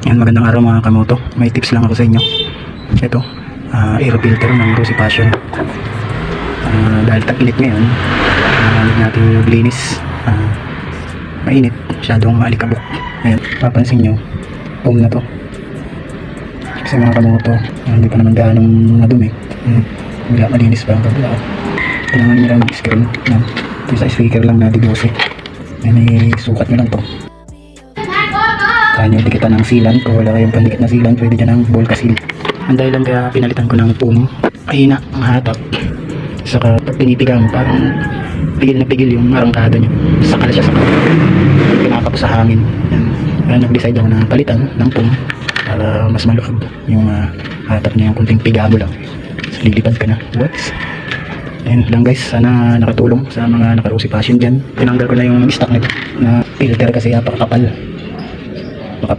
Yan, magandang araw mga kamoto. May tips lang ako sa inyo. Ito, air filter ng Rosy Passion. Dahil tag-init ngayon, hindi natin linis. Mainit, masyadong maalikabok. Ayan, papansin nyo, foam na to. Kasi mga kamoto, hindi pa naman gaanong madumi. Wala, malinis pa ang kabila. Kailangan nyo lang screen. Ito sa speaker lang na D12. May sukat nyo lang to. Kaya nyo dikitan ng sealant. Kung wala kayong pandikit na sealant, pwede dyan ng Volca seal. Ang dahilan kaya pinalitan ko ng foam, mahina ang hatak. Saka pag pinipiga mo, parang pigil na pigil yung arangkada nyo. Sakal siya sa kinakapos sa hangin. Yan. Kaya nag-decide ako na palitan ng foam para mas maluwag yung hatak niya, yung kunting piga mo lang. So, lilipad ka na. Whoops. Ayun lang guys, sana nakatulong sa mga naka-Rosy Passion dyan. Tinanggal ko na yung stock nito na filter kasi napakakapal.